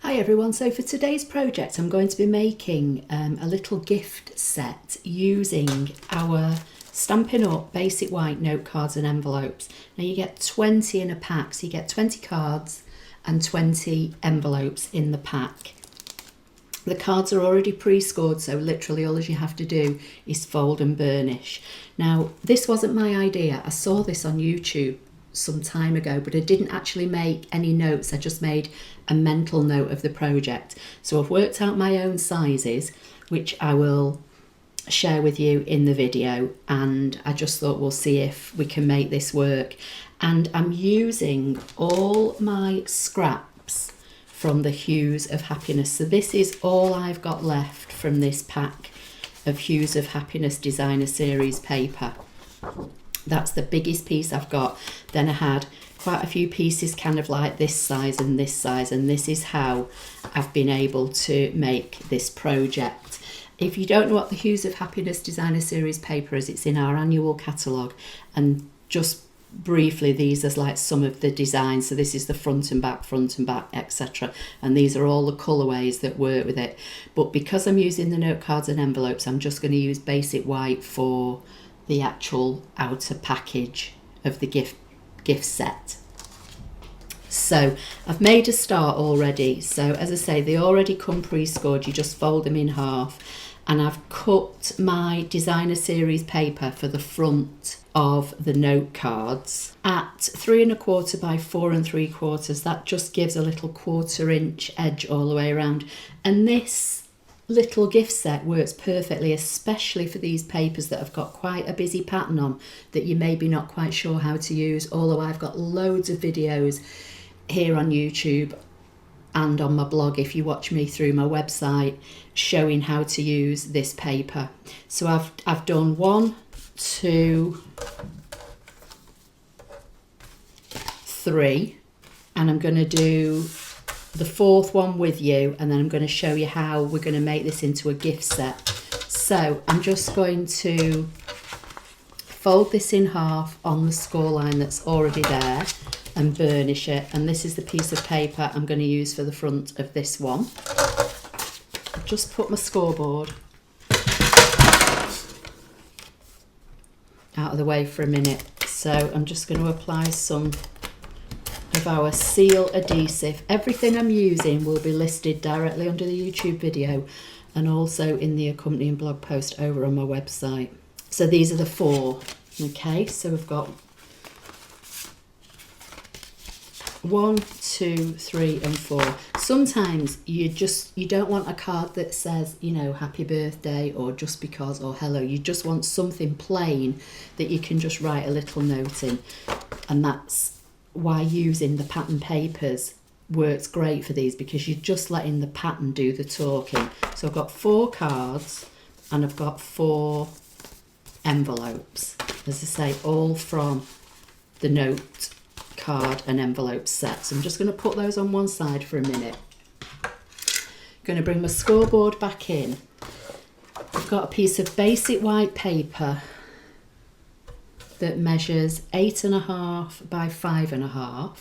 Hi everyone, so for today's project I'm going to be making a little gift set using our Stampin' Up basic white note cards and envelopes. Now you get 20 in a pack, so you get 20 cards and 20 envelopes in the pack. The cards are already pre-scored, so literally all you have to do is fold and burnish. Now this wasn't my idea, I saw this on YouTube some time ago, but I didn't actually make any notes. I just made a mental note of the project. So I've worked out my own sizes, which I will share with you in the video, and I just thought we'll see if we can make this work. And I'm using all my scraps from the Hues of Happiness. So this is all I've got left from this pack of Hues of Happiness Designer Series paper. That's the biggest piece I've got. Then I had quite a few pieces kind of like this size, and this is how I've been able to make this project. If you don't know what the Hues of Happiness Designer Series paper is, it's in our annual catalogue, and just briefly these are like some of the designs. So this is the front and back, etc., and these are all the colourways that work with it. But because I'm using the note cards and envelopes, I'm just going to use basic white for the actual outer package of the gift set. So I've made a start already. So as I say, they already come pre-scored. You just fold them in half, and I've cut my designer series paper for the front of the note cards at 3 1/4 by 4 3/4. That just gives a little 1/4 inch edge all the way around, and this little gift set works perfectly, especially for these papers that have got quite a busy pattern on that you may be not quite sure how to use, although I've got loads of videos here on YouTube and on my blog, if you watch me through my website, showing how to use this paper. So I've done 1, 2, 3, and I'm going to do the fourth one with you, and then I'm going to show you how we're going to make this into a gift set. So I'm just going to fold this in half on the score line that's already there and burnish it, and this is the piece of paper I'm going to use for the front of this one. I've just put my scoreboard out of the way for a minute, so I'm just going to apply some of our seal adhesive. Everything I'm using will be listed directly under the YouTube video and also in the accompanying blog post over on my website. So these are the 4. Okay, so we've got 1, 2, 3 and 4. Sometimes you don't want a card that says, you know, happy birthday or just because or hello. You just want something plain that you can just write a little note in, and that's why using the pattern papers works great for these, because you're just letting the pattern do the talking. So I've got 4 cards and I've got 4 envelopes, as I say, all from the note card and envelope set. So I'm just going to put those on one side for a minute. Going to bring my scoreboard back in. I've got a piece of basic white paper that measures 8 1/2 by 5 1/2,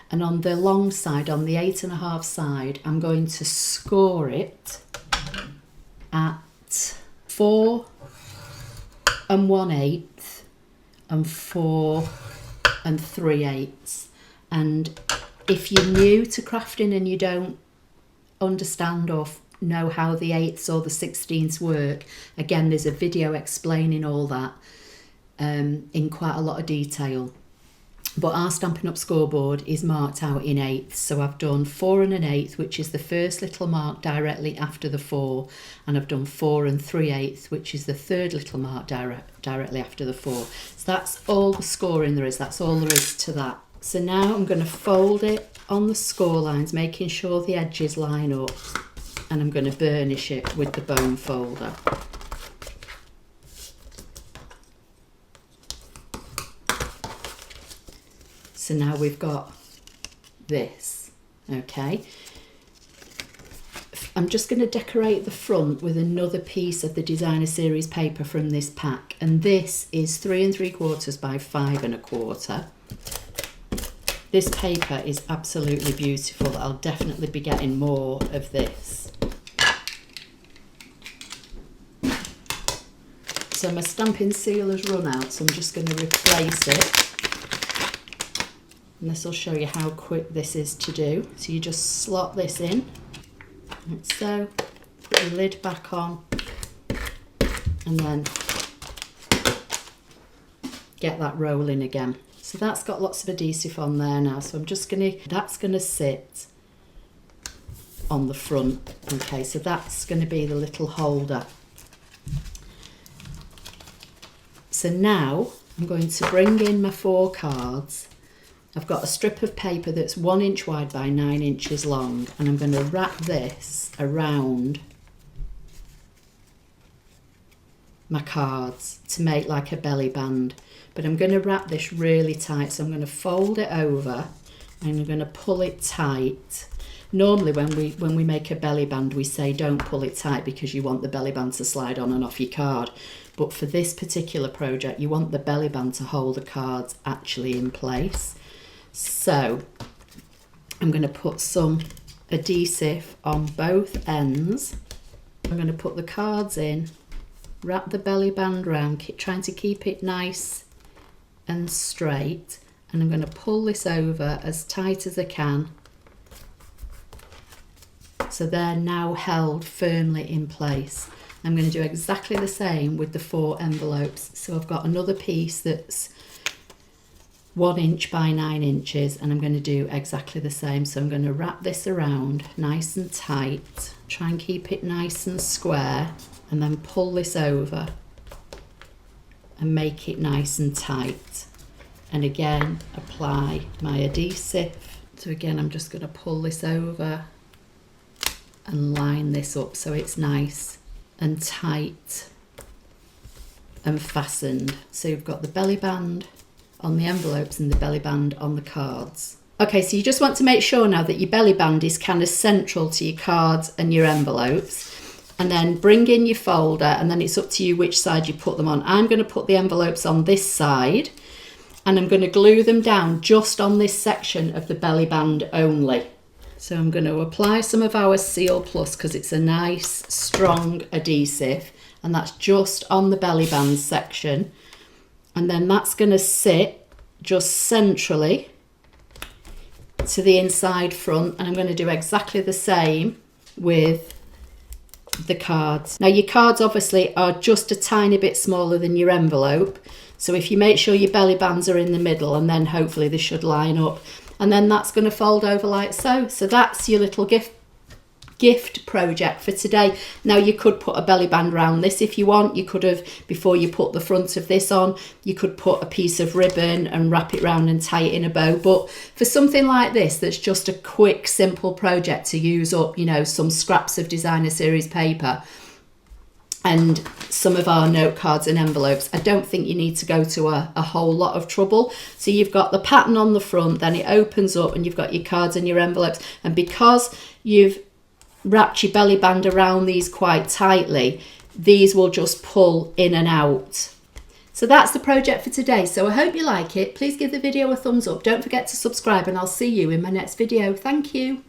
and on the long side, on the 8 1/2 side, I'm going to score it at 4 1/8 and 4 3/8. And if you're new to crafting and you don't understand or know how the 8ths or the 16ths work, again, there's a video explaining all that in quite a lot of detail. But our Stampin' Up scoreboard is marked out in 8ths, so I've done 4 1/8, which is the first little mark directly after the 4, and I've done 4 3/8, which is the third little mark directly after the 4. So that's all the scoring there is, that's all there is to that. So now I'm going to fold it on the score lines, making sure the edges line up, and I'm going to burnish it with the bone folder. So now we've got this, okay. I'm just going to decorate the front with another piece of the designer series paper from this pack, and this is 3 3/4 by 5 1/4. This paper is absolutely beautiful. I'll definitely be getting more of this. So my Stampin' seal has run out, so I'm just going to replace it. And this will show you how quick this is to do. So you just slot this in, like so, put your lid back on, and then get that rolling again. So that's got lots of adhesive on there now. So I'm just that's gonna sit on the front. Okay, so that's gonna be the little holder. So now I'm going to bring in my 4 cards. I've got a strip of paper that's 1 inch wide by 9 inches long, and I'm going to wrap this around my cards to make like a belly band. But I'm going to wrap this really tight, so I'm going to fold it over and I'm going to pull it tight. Normally when we make a belly band, we say don't pull it tight because you want the belly band to slide on and off your card. But for this particular project, you want the belly band to hold the cards actually in place. So I'm going to put some adhesive on both ends. I'm going to put the cards in, wrap the belly band round, trying to keep it nice and straight, and I'm going to pull this over as tight as I can, so they're now held firmly in place. I'm going to do exactly the same with the 4 envelopes. So I've got another piece that's 1 inch by 9 inches, and I'm going to do exactly the same. So I'm going to wrap this around nice and tight, try and keep it nice and square, and then pull this over and make it nice and tight. And again, apply my adhesive. So again, I'm just going to pull this over and line this up so it's nice and tight and fastened. So you've got the belly band on the envelopes and the belly band on the cards. Okay, so you just want to make sure now that your belly band is kind of central to your cards and your envelopes. And then bring in your folder, and then it's up to you which side you put them on. I'm going to put the envelopes on this side, and I'm going to glue them down just on this section of the belly band only. So I'm going to apply some of our Seal Plus because it's a nice strong adhesive, and that's just on the belly band section. And then that's going to sit just centrally to the inside front, and I'm going to do exactly the same with the cards. Now your cards obviously are just a tiny bit smaller than your envelope, so if you make sure your belly bands are in the middle, and then hopefully they should line up, and then that's going to fold over like so. So that's your little gift project for today. Now you could put a belly band around this if you want. You could have, before you put the front of this on, you could put a piece of ribbon and wrap it round and tie it in a bow. But for something like this, that's just a quick, simple project to use up, you know, some scraps of designer series paper and some of our note cards and envelopes, I don't think you need to go to a whole lot of trouble. So you've got the pattern on the front, then it opens up and you've got your cards and your envelopes. And because you've wrapped your belly band around these quite tightly, these will just pull in and out. So that's the project for today. So I hope you like it. Please give the video a thumbs up. Don't forget to subscribe, and I'll see you in my next video. Thank you.